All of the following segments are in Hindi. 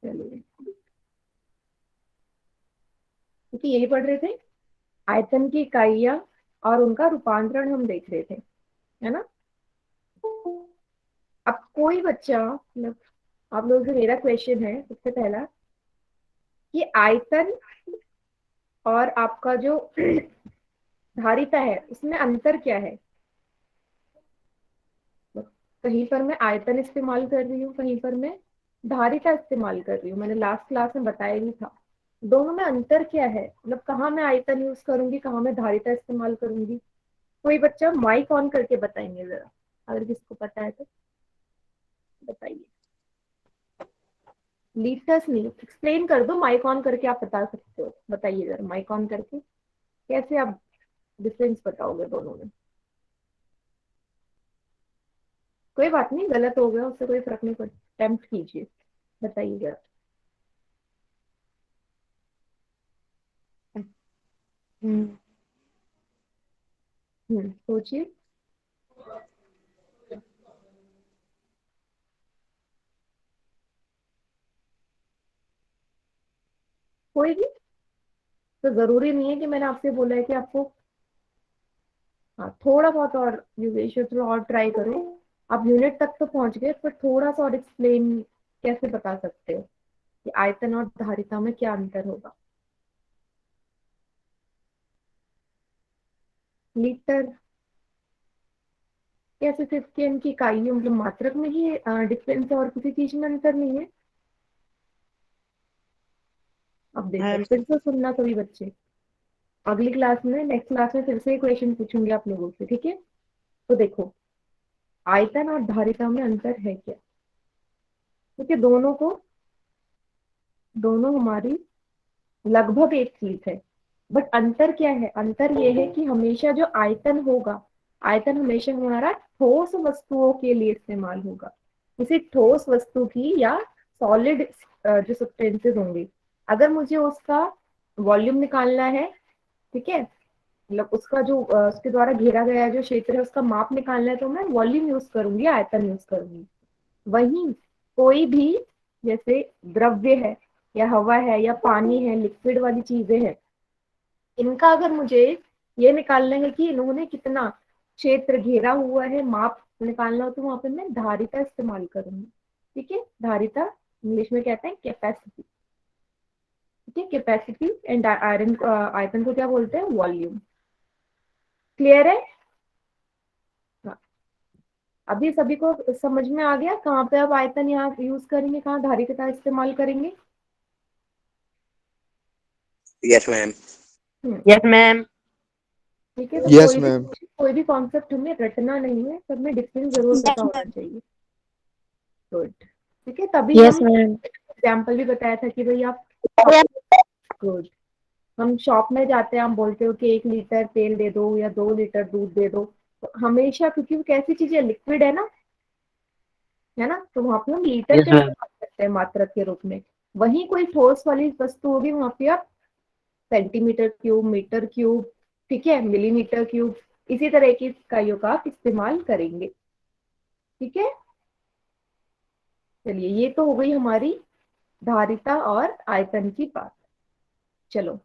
चलिए, क्योंकि यही पढ़ रहे थे, आयतन की इकाइयां और उनका रूपांतरण हम देख रहे थे, है ना। अब कोई बच्चा, मतलब आप लोगों से मेरा क्वेश्चन है सबसे पहला, कि आयतन और आपका जो धारिता है उसमें अंतर क्या है। कहीं पर मैं आयतन इस्तेमाल कर रही हूँ, कहीं पर मैं धारिता इस्तेमाल कर रही हूँ। मैंने लास्ट क्लास में बताया भी था, दोनों में अंतर क्या है, मतलब कहाँ मैं आयतन यूज करूंगी, कहाँ मैं धारिता इस्तेमाल करूंगी। कोई बच्चा माइक ऑन करके बताएंगे जरा, अगर किसको पता है तो बताइए। लीटर्स नहीं, एक्सप्लेन कर दो, माइक ऑन करके आप बता सकते हो, बताइए जरा माइक ऑन करके कैसे आप डिफरेंस बताओगे दोनों में। कोई बात नहीं, गलत हो गया उससे कोई फर्क नहीं पड़ता, अटेम्प्ट कीजिए, बताइए जरा। हम्म, सोचिए। कोई भी, तो जरूरी नहीं है कि मैंने आपसे बोला है कि आपको, हाँ थोड़ा बहुत और योगेश थोड़ा और ट्राई करो। आप यूनिट तक तो पहुंच गए, पर थोड़ा सा और एक्सप्लेन कैसे बता सकते हो कि आयतन और धारिता में क्या अंतर होगा। लीटर कैसे, सिर्फ के इनकी इकाइयों मतलब मात्रक में ही डिफरेंस है और किसी चीज में अंतर नहीं है। अब देखो मैम। फिर से सुनना सभी बच्चे, अगली क्लास में, नेक्स्ट क्लास में फिर से क्वेश्चन पूछूंगी आप लोगों से, ठीक है। तो देखो, आयतन और धारिता में अंतर है क्या, क्योंकि दोनों हमारी लगभग एक चीज है। बट अंतर क्या है, अंतर ये है कि हमेशा जो आयतन होगा, आयतन हमेशा हमारा ठोस वस्तुओं के लिए इस्तेमाल होगा, किसी ठोस वस्तु की या सॉलिड जो सब्सटेंसेस होंगे। अगर मुझे उसका वॉल्यूम निकालना है, ठीक है, मतलब उसका जो उसके द्वारा घेरा गया जो क्षेत्र है उसका माप निकालना है, तो मैं वॉल्यूम यूज करूंगी, आयतन यूज करूंगी। वहीं कोई भी, जैसे द्रव्य है या हवा है या पानी है, लिक्विड वाली चीजें हैं, इनका अगर मुझे ये निकालना है कि इन्होंने कितना क्षेत्र घेरा हुआ है, माप निकालना हो, तो वहां पे मैं धारिता इस्तेमाल करूंगी। ठीक है, धारिता इंग्लिश में कहते हैं कैपेसिटी। ठीक है, कैपेसिटी एंड आयरन, आयतन को क्या बोलते हैं, वॉल्यूम। क्लियर है। हाँ, अभी सभी को समझ में आ गया कहाँ पे अब आयतन यहाँ यूज करेंगे, कहाँ धारिता इस्तेमाल करेंगे। Yes ma'am. Hmm, yes ma'am. ठीक है। तो यस कोई भी मैम। कोई भी कॉन्सेप्ट हमें रटना नहीं है, सब में डिफरेंस जरूर पता होना चाहिए। गुड। ठीक है, तभी यस हम मैम। एग्जाम्पल भी बताया था कि भाई आप, गुड, हम शॉप में जाते हैं, हम बोलते हो कि 1 लीटर तेल दे दो या 2 लीटर दूध दे दो, तो हमेशा, क्योंकि वो कैसी चीज है, लिक्विड है ना, तो वहां पे हम लीटर यस का मैम। इस्तेमाल करते हैं मात्रक के रूप में। वहीं कोई ठोस वाली वस्तु होगी, वहां पे आप सेंटीमीटर क्यूब, मीटर क्यूब, ठीक है, मिलीमीटर क्यूब, इसी तरह की इकाइयों का आप इस्तेमाल करेंगे। ठीक है, चलिए, ये तो हो गई हमारी धारिता और आयतन की बात। चलो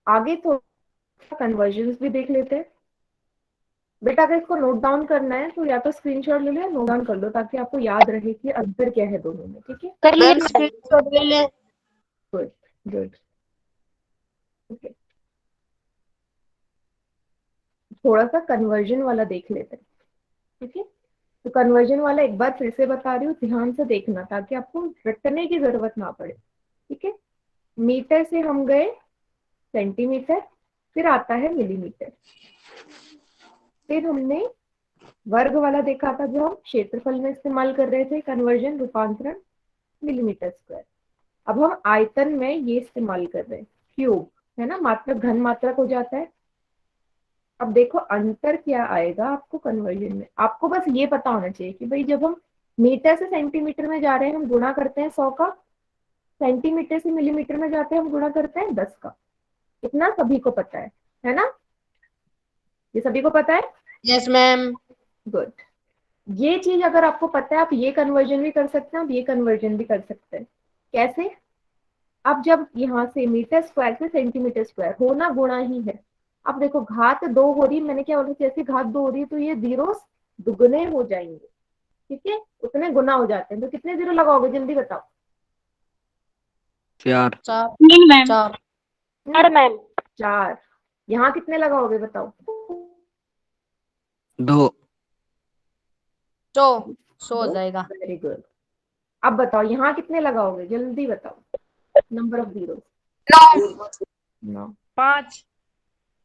आगे थोड़ा कन्वर्जन्स भी देख लेते हैं। बेटा अगर इसको नोट डाउन करना है तो या तो स्क्रीनशॉट ले लो या नोट डाउन कर लो, ताकि आपको याद रहे कि अंतर क्या है दोनों में। ठीक है, कर मैम स्क्रीनशॉट ले ले। Good, good, okay. थोड़ा सा कन्वर्जन वाला देख लेते हैं, ठीक है। तो कन्वर्जन वाला एक बार फिर से बता रही हूँ, ध्यान से देखना ताकि आपको रटने की जरूरत ना पड़े। ठीक है, मीटर से हम गए सेंटीमीटर, फिर आता है मिलीमीटर, फिर हमने वर्ग वाला देखा था जो हम क्षेत्रफल में इस्तेमाल कर रहे थे, कन्वर्जन, रूपांतरण, मिलीमीटर स्क्वायर। अब हम आयतन में ये इस्तेमाल कर रहे हैं, क्यूब, है ना, मात्रक घन मात्रक हो जाता है। अब देखो अंतर क्या आएगा आपको कन्वर्जन में, आपको बस ये पता होना चाहिए कि भाई जब हम मीटर से सेंटीमीटर में जा रहे हैं हम गुणा करते हैं 100 का, सेंटीमीटर से मिलीमीटर में जाते हैं हम गुणा करते हैं 10 का। इतना सभी को पता है ना, ये सभी को पता है। Yes ma'am. गुड। ये चीज अगर आपको पता है, आप ये कन्वर्जन भी कर सकते हैं, आप ये कन्वर्जन भी कर सकते हैं। कैसे? अब जब यहाँ से मीटर स्क्वायर से सेंटीमीटर स्क्वायर होना गुणा ही है। अब देखो घात 2 हो रही है, मैंने क्या बोला, जैसे घात 2 हो रही है तो ये जीरो दुगने हो जाएंगे, ठीक है, उतने गुना हो जाते हैं। तो कितने जीरो लगाओगे जल्दी बताओ? 4 चार 3 मैम। चार 4 मैम। 4। यहाँ कितने लगाओगे बताओ? 2 सौ हो जाएगा। Very good. अब बताओ यहाँ कितने लगाओगे, जल्दी बताओ, नंबर ऑफ जीरो? 9। 5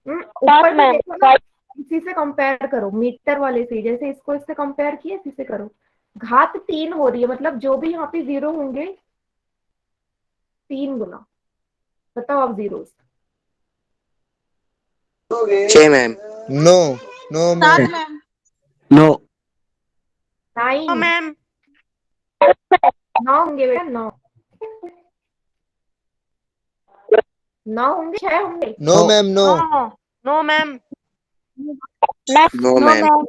ऊपर से मैम। देखो ना, इसी से कंपेयर करो, मीटर वाले से, जैसे इसको इससे कंपेयर किए, इसी से करो। घात 3 हो रही है, मतलब जो भी यहाँ पे जीरो होंगे 3 गुना। बताओ अब zero? 6 ma'am. No no ma'am. 7 ma'am. 9 9। Ma'am 9 होंगे बेटा, 9। 9 होंगे, 6 होंगे? No ma'am no. No ma'am. No ma'am.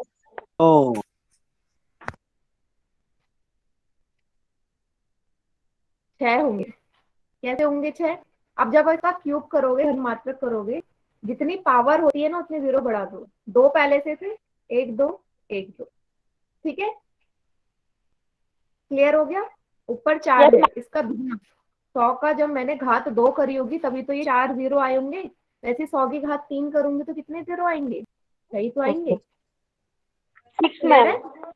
ओ 6 होंगे। कैसे होंगे 6? अब जब इसका क्यूब करोगे, धनमात्रक करोगे, जितनी पावर होती है ना उतने जीरो बढ़ा दो। 2 पहले से थे, 1 2 1 2, ठीक है, क्लियर हो गया? ऊपर 4 है, इसका दुगना। 100 का जब मैंने घात 2 करी होगी तभी तो ये 4 जीरो आए होंगे। वैसे 100 की घात 3 करूंगी तो कितने जीरो आएंगे? सही तो आएंगे। 6 क्लियर है? मैम।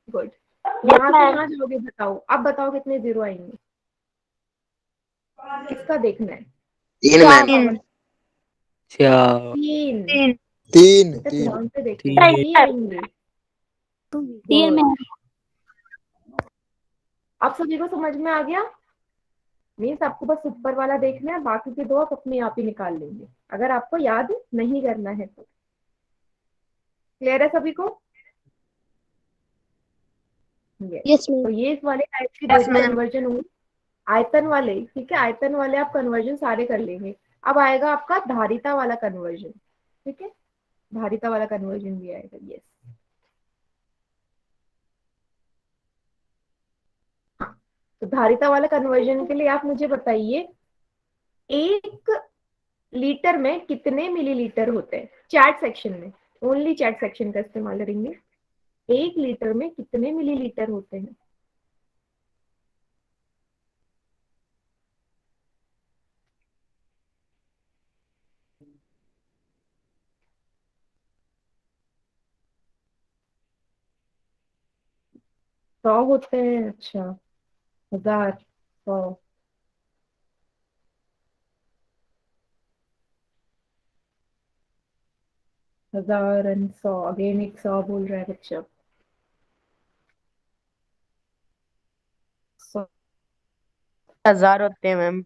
गुड। यहाँ से यहाँ जाओगे, बताओ अब, बताओ कितने जीरो आएंगे? किसका देखना है? 3 मैम। 4 3। 3 बेटा 3। ध्यान से देखो, 3 3 आएंगे। 3 मैम। अब सभी को समझ में आ गया? मीन्स आपको बस ऊपर वाला देखना है, बाकी के दो आप अपने आप ही निकाल लेंगे, अगर आपको याद नहीं करना है तो। क्लियर है सभी को? यस तो मैम। ये इस वाले टाइप की दो Yes, ma'am. कन्वर्जन हुई। आयतन वाले, ठीक है, आयतन वाले आप कन्वर्जन सारे कर लेंगे। अब आएगा आपका धारिता वाला कन्वर्जन, ठीक है, धारिता वाला कन्वर्जन भी आएगा। यस, हाँ। तो धारिता वाला कन्वर्जन के लिए आप मुझे बताइए, 1 लीटर में कितने मिलीलीटर होते हैं? चैट सेक्शन में, ओनली चैट सेक्शन का इस्तेमाल करेंगे। 1 लीटर में कितने मिलीलीटर होते हैं? सौ होते हैं? अच्छा, 1000, 100, 1000 एंड 100, अगेन एक 100 बोल रहा है बच्चा। 100। 1000 होते हैं मैम।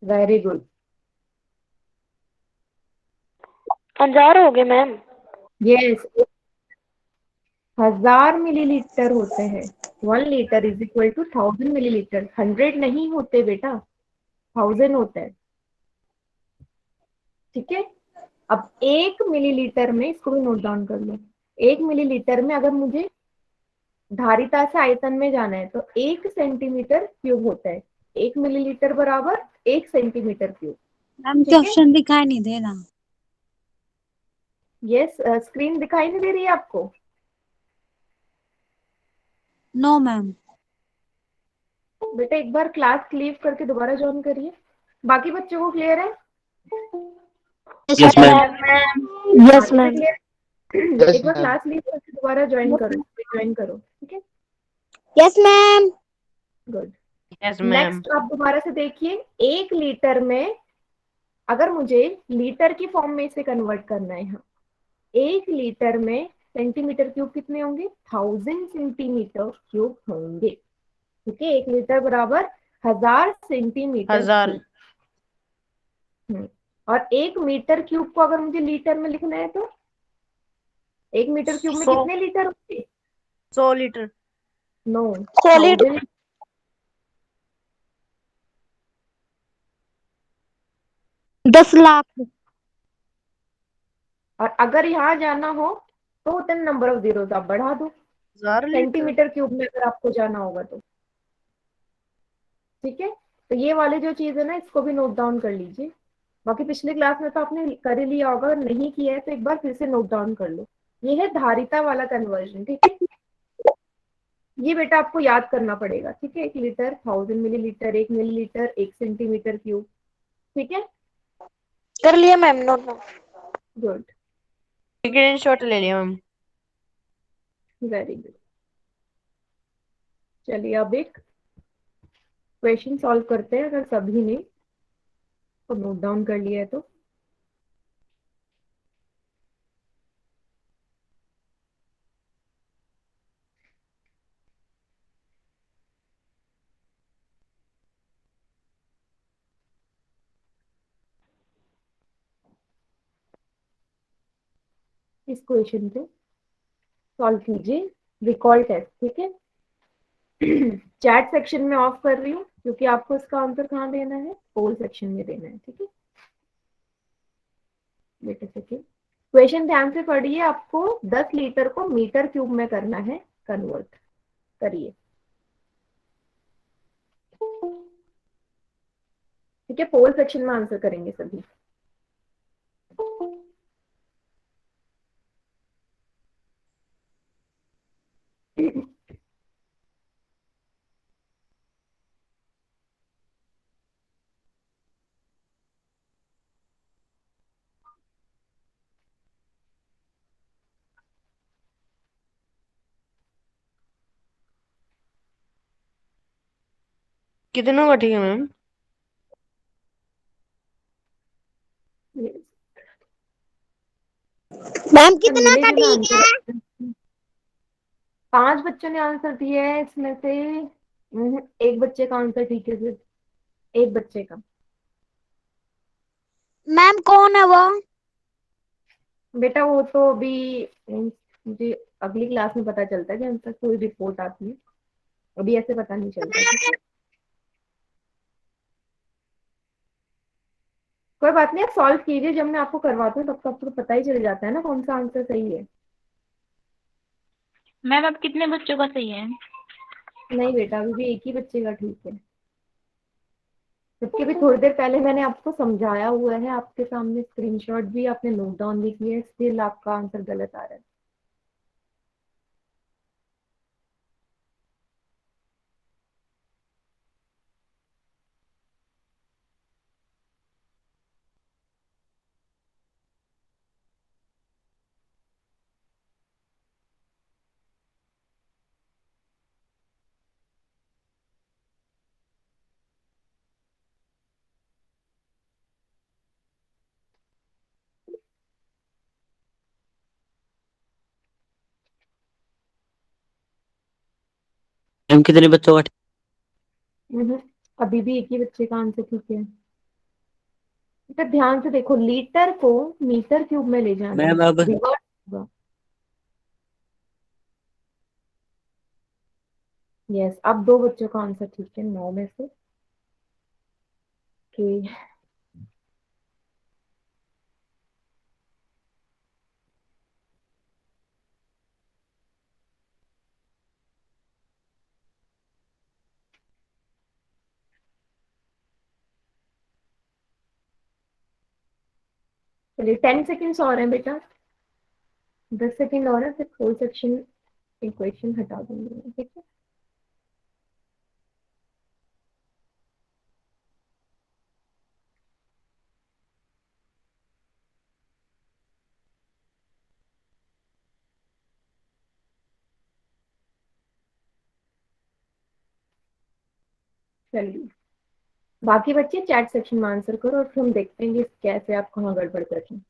Very good. 1000 हो गए मैम। यस, 1000 मिलीलीटर होते हैं। 1 litre is equal to 1000 millilitre. 100 नहीं होते बेटा, 1000 होता है, ठीक है। अब 1 मिलीलीटर में, इसको भी नोट डाउन कर लो, 1 मिलीलीटर में अगर मुझे धारिता से आयतन में जाना है तो 1 सेंटीमीटर क्यूब होता है। 1 मिलीलीटर बराबर 1 सेंटीमीटर क्यूब। मैम ठीक है, क्वेश्चन दिखाई नहीं दे रहा। यस, स्क्रीन दिखाई नहीं दे रही है आपको? No ma'am. बेटा एक बार क्लास लीव करके दोबारा ज्वाइन करिए। बाकी बच्चों को क्लियर है? Yes ma'am. Yes ma'am. Clear? Yes एक बार मैम। क्लास लीव करके दोबारा ज्वाइन करो, ज्वाइन करो, ठीक है। Yes ma'am. Good. Yes ma'am. Next आप दोबारा से देखिए, 1 लीटर में अगर मुझे लीटर की फॉर्म में इसे कन्वर्ट करना है, हाँ, 1 लीटर में सेंटीमीटर क्यूब कितने होंगे? 1000 सेंटीमीटर क्यूब होंगे, ठीक है। 1 लीटर बराबर 1000 सेंटीमीटर 1000 क्यूब। और 1 मीटर क्यूब को अगर मुझे लीटर में लिखना है तो 1 मीटर क्यूब में 100 कितने लीटर होंगे? 100 लीटर। नो, 1000 1000। 10 लाख। और अगर यहाँ जाना हो तो उतने नंबर ऑफ जीरोस आप बढ़ा दो, 1000 लीटर। सेंटीमीटर क्यूब में अगर आपको जाना होगा तो। ठीक है, तो ये वाली जो चीज है ना, इसको भी नोट डाउन कर लीजिए। बाकी पिछले क्लास में तो आपने कर ही लिया होगा, अगर नहीं किया है तो एक बार फिर से नोट डाउन कर लो। ये है धारिता वाला कन्वर्जन, ठीक है। ये बेटा आपको याद करना पड़ेगा, ठीक है। 1 litre 1000 millilitre, 1 millilitre 1 centimetre cube, ठीक है। कर लिया मैम, नोट। गुड, स्क्रीनशॉट ले लिया मैम। Very good. चलिए अब एक क्वेश्चन सॉल्व करते हैं, अगर सभी ने तो नोट डाउन कर लिया है तो। इस क्वेश्चन को सॉल्व कीजिए, रिकॉल टेस्ट, ठीक है। चैट सेक्शन में ऑफ कर रही हूँ, क्योंकि आपको इसका आंसर कहाँ देना है, पोल सेक्शन में देना है, ठीक है। वेट अ सेकेंड, क्वेश्चन ध्यान से पढ़िए। आपको 10 लीटर को मीटर क्यूब में करना है कन्वर्ट, करिए, ठीक है। पोल सेक्शन में आंसर करेंगे सभी। कितनों का ठीक है मैम? मैम कितना मिले का जुला ठीक आंसर है? है। 5 बच्चों ने आंसर दिया है, इसमें से एक बच्चे का आंसर ठीक है, सिर्फ एक बच्चे का। मैम कौन है वो? बेटा वो तो अभी मुझे अगली क्लास में पता चलता है, जब तक कोई रिपोर्ट आती है, अभी ऐसे पता नहीं चलता, ठीक है। कोई बात नहीं, आप सॉल्व कीजिए, जब मैं आपको करवाती हूँ तब तो आपको पता ही चल जाता है ना कौन सा आंसर सही है। मैम अब कितने बच्चों का सही है? नहीं बेटा, अभी भी एक ही बच्चे का ठीक है, जबकि भी थोड़ी देर पहले मैंने आपको समझाया हुआ है, आपके सामने स्क्रीनशॉट भी आपने नोट डाउन भी किया है, स्टिल आपका आंसर गलत आ रहा है। मैम कितने बच्चों का हम्म, अभी भी एक ही बच्चे का आंसर ठीक है। तो ध्यान से देखो, लीटर को मीटर क्यूब में ले जाना है, मैम अब रिवर्स होगा। यस, अब 2 बच्चों का आंसर ठीक है 9 में से। ओके, चलिए 10 सेकेंड्स और हैं बेटा, 10 सेकेंड और है, फिर होल सेक्शन इक्वेशन हटा दूंगी मैं, ठीक है। चलिए, बाकी बच्चे चैट सेक्शन में आंसर करो, और फिर हम देखते हैं कि कैसे आप कहाँ गड़बड़ कर रहे हैं।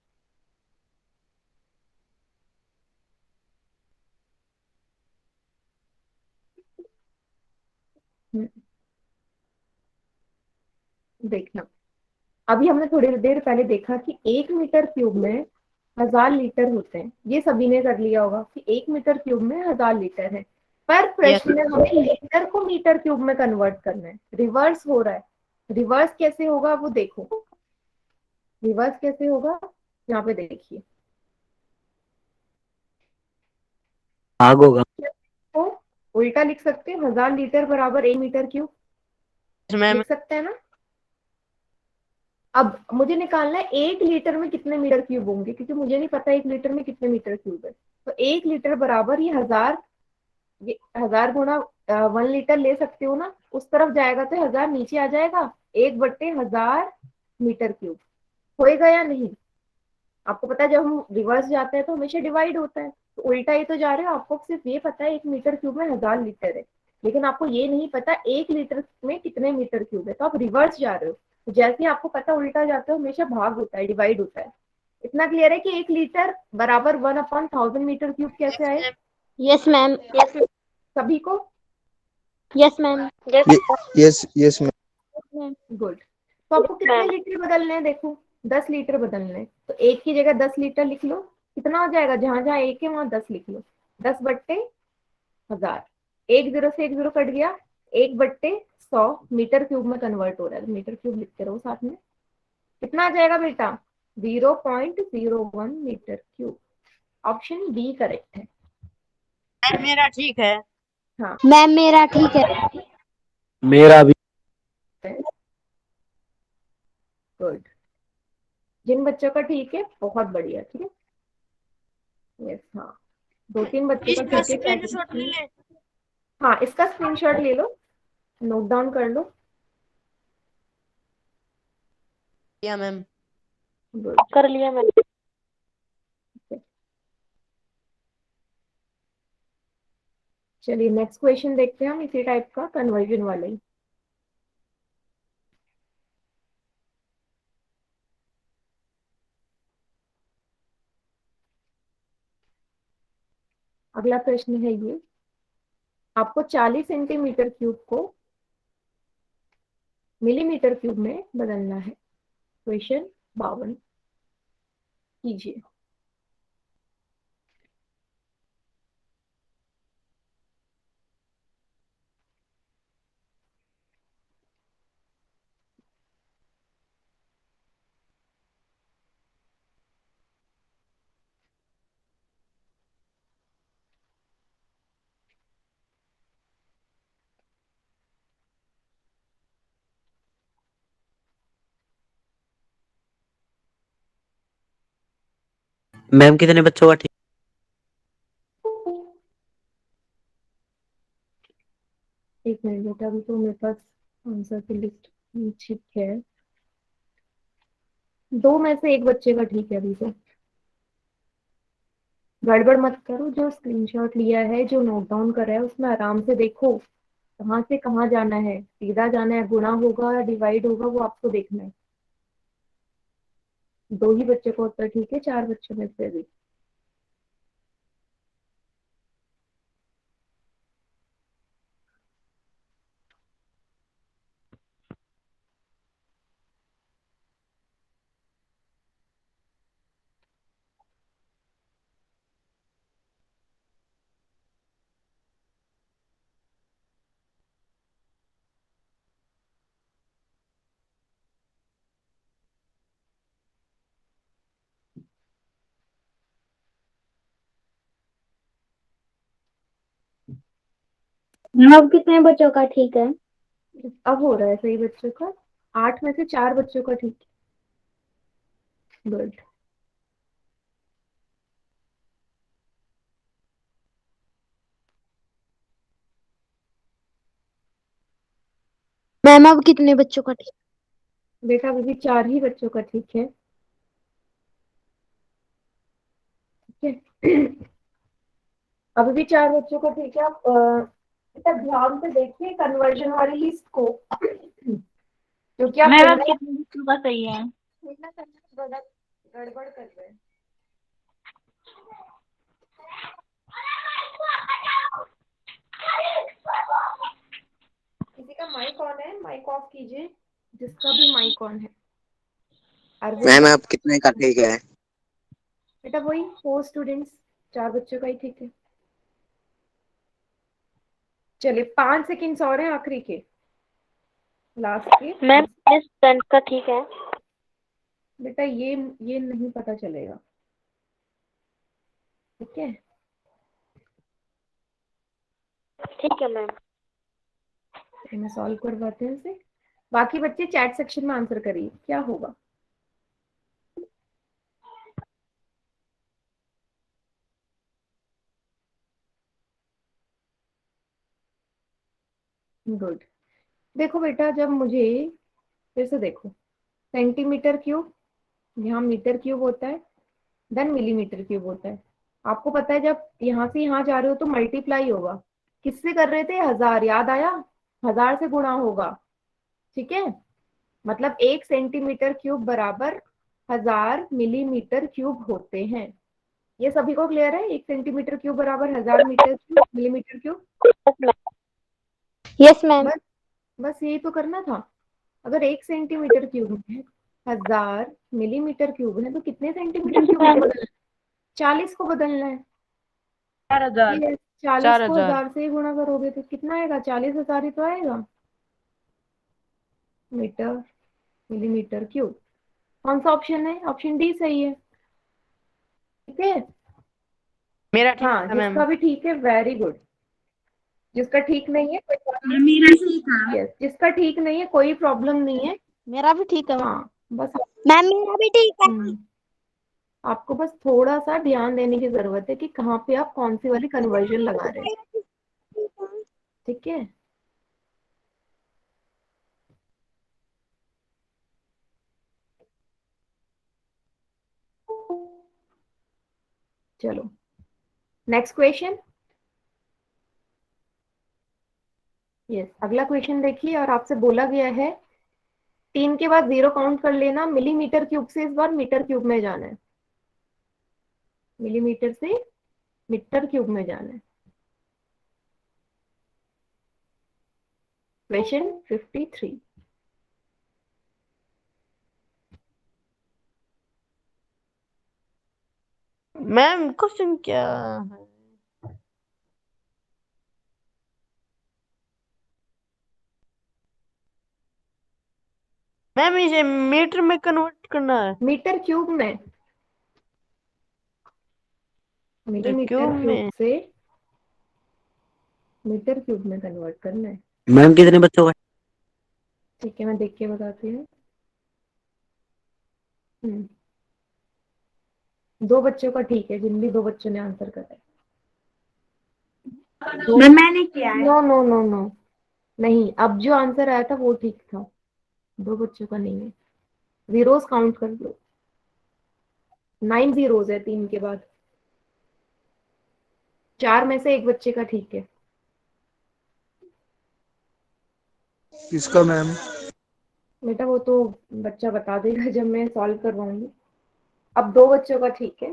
हम्म, देखना, अभी हमने थोड़ी देर पहले देखा कि 1 मीटर क्यूब में 1000 लीटर होते हैं, ये सभी ने कर लिया होगा कि 1 मीटर क्यूब में 1000 लीटर है। पर यस प्रश्न में हमें लीटर को मीटर क्यूब में कन्वर्ट करना है, रिवर्स हो रहा है। रिवर्स कैसे होगा वो देखो, रिवर्स कैसे होगा, यहाँ पे देखिए। भाग होगा। तो उल्टा लिख सकते हैं, 1000 लीटर बराबर 1 मीटर क्यूब, मैम। लिख सकते हैं ना। अब मुझे निकालना है 1 लीटर में कितने मीटर क्यूब होंगे, क्योंकि मुझे नहीं पता 1 लीटर में कितने मीटर क्यूब है। तो 1 लीटर बराबर ये 1000, ये 1000 गुणा 1 लीटर ले सकते हो ना, उस तरफ जाएगा तो 1000 नीचे आ जाएगा, 1/1000 मीटर क्यूब होएगा या नहीं। आपको पता है जब हम रिवर्स जाते हैं तो हमेशा डिवाइड होता है, तो उल्टा ही तो जा रहे हो। आपको सिर्फ ये पता है 1 मीटर क्यूब में 1000 लीटर है, लेकिन आपको ये नहीं पता 1 लीटर में कितने मीटर क्यूब है, तो आप रिवर्स जा रहे हो। तो जैसे ही आपको पता उल्टा जाते हो, हमेशा भाग होता है, डिवाइड होता है। इतना क्लियर है कि 1 लीटर बराबर 1/1000 मीटर क्यूब कैसे आए यस मैम। सभी को। Yes ma'am. Yes ma'am. Good. तो आपको कितने लीटर बदलने हैं, देखो 10 लीटर बदलने हैं, तो एक की जगह 10 लीटर लिख लो। कितना हो जाएगा, जहां जहां एक है वहां 10 लिख लो। 10/1000, 1 0 से 1 0 कट गया, 1/100 मीटर क्यूब में कन्वर्ट हो रहा है, तो मीटर क्यूब लिखते रहो साथ में। कितना आ जाएगा बेटा, 0.01 metre cube. Option B correct है। मेरा ठीक है। हाँ मैम मेरा ठीक है। मेरा भी। गुड। जिन बच्चों का ठीक है बहुत बढ़िया, ठीक है। यस हाँ, 2-3 बच्चों का इसका ठीक है, स्क्रीनशॉट ले ले। हाँ इसका स्क्रीनशॉट ले लो, नोट डाउन कर लो। या मैम। गुड। कर लिया मैम। चलिए नेक्स्ट क्वेश्चन देखते हैं हम, इसी टाइप का कन्वर्जन वाला ही। अगला प्रश्न है ये, आपको 40 सेंटीमीटर क्यूब को मिलीमीटर क्यूब में बदलना है। क्वेश्चन 52 कीजिए। मैम कितने बच्चों का ठीक? एक मिनट बेटा, अभी तो मेरे पास आंसर की लिस्ट ठीक है। 2 में से 1 बच्चे का ठीक है अभी तो। गड़बड़ मत करो, जो स्क्रीनशॉट लिया है, जो नोट डाउन करा है, उसमें आराम से देखो कहाँ से कहाँ जाना है, सीधा जाना है, गुणा होगा या डिवाइड होगा, वो आपको देखना है। 2 ही बच्चों का उत्तर ठीक है 4 बच्चों में से भी। अब कितने बच्चों का ठीक है? अब हो रहा है सही बच्चों का, 8 में से 4 बच्चों का ठीक है। गुड। मैम अब कितने बच्चों का ठीक? बेटा अभी भी 4 ही बच्चों का ठीक है, ठीक है। अभी भी 4 बच्चों का ठीक है। आप बेटा ध्यान से देखिए कन्वर्जन वाली लिस्ट को, क्योंकि आप मैम अब तुलना कितने बच्चों का सही है? करने में गड़बड़ कर रहे हैं। किसी का माइक ऑन है, माइक ऑफ कीजिए, जिसका भी माइक ऑन है। अरविंद मैम आप कितने का ठीक है? बेटा वही 4 स्टूडेंट्स, 4 बच्चों का ही ठीक है। चलिए 5 सेकेंड्स और हैं आखिरी के, लास्ट के। मैम स्टूडेंट का ठीक है। बेटा ये नहीं पता चलेगा, ठीक है। ठीक है मैम। मैं सॉल्व करवाते हैं इसे। बाकी बच्चे चैट सेक्शन में आंसर करिए क्या होगा। गुड। देखो बेटा, जब मुझे फिर से देखो, सेंटीमीटर क्यूब, यहाँ मीटर क्यूब होता है, देन मिलीमीटर क्यूब होता है। आपको पता है जब यहाँ से यहाँ जा रहे हो तो मल्टीप्लाई होगा। किससे कर रहे थे? 1000, याद आया? 1000 से गुणा होगा, ठीक है। मतलब 1 सेंटीमीटर क्यूब बराबर 1000 मिलीमीटर क्यूब होते हैं। ये सभी को क्लियर है? 1 सेंटीमीटर क्यूब बराबर 1000 metre cube millimetre cube. Yes ma'am. बस बस यही तो करना था। अगर 1 सेंटीमीटर क्यूब में 1000 मिलीमीटर क्यूब है तो कितने सेंटीमीटर क्यूब को बदलना है? 40 को बदलना है। 4000 ये 40 को 4000 1000 से ही गुणा करोगे तो कितना आएगा? 40,000 ही तो आएगा मीटर मिलीमीटर क्यूब। कौन सा ऑप्शन है? ऑप्शन डी सही है, ठीक है। मेरा ठीक हाँ, है मैम। जिसका भी ठीक है वेरी गुड। जिसका ठीक नहीं है कोई प्रॉब्लम, मेरा सही था। यस, जिसका ठीक नहीं है कोई प्रॉब्लम नहीं है। मेरा भी ठीक है हाँ बस मैम। मेरा भी ठीक है। आपको बस थोड़ा सा ध्यान देने की जरूरत है कि कहाँ पे आप कौन सी वाली कन्वर्जन लगा रहे हैं, ठीक है। चलो नेक्स्ट क्वेश्चन। यस, अगला क्वेश्चन देखिए, और आपसे बोला गया है 3 के बाद 0 काउंट कर लेना। मिलीमीटर क्यूब से इस बार मीटर क्यूब में जाना है, मिलीमीटर से मीटर क्यूब में जाना है। क्वेश्चन 53। मैम क्वेश्चन क्या है? मैम इसे मीटर में कन्वर्ट करना है। मीटर क्यूब में, मिलीमीटर क्यूब क्यूब में से मीटर क्यूब में कन्वर्ट करना है। मैम कितने बच्चों का? ठीक है, मैं देख के बताती हूँ। 2 बच्चों का ठीक है, जिन भी 2 बच्चों ने आंसर करा है। मैंने किया है। नो नो नो नो, नहीं, अब जो आंसर आया था वो ठीक था, 2 बच्चों का नहीं है। जीरोस काउंट कर लो, 9 जीरोस है 3 के बाद। 4 में से 1 बच्चे का ठीक है। किसका मैम? बेटा वो तो बच्चा बता देगा जब मैं सॉल्व करवाऊंगी। अब 2 बच्चों का ठीक है,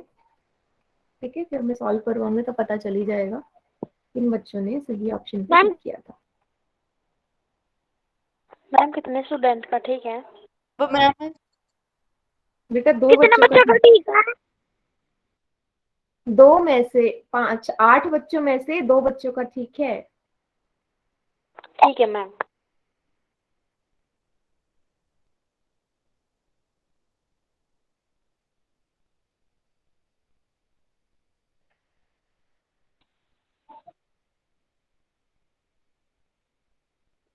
ठीक है, जब मैं सॉल्व करवाऊंगी तो पता चल ही जाएगा किन बच्चों ने सही ऑप्शन पे मैम टिक किया था। मैम कितने स्टूडेंट का ठीक है? तो मैम बेटा 2 कितने बच्चों बच्चों का का ठीक है? 2 में से 5, 8 बच्चों में से 2 बच्चों का ठीक है। ठीक है मैम।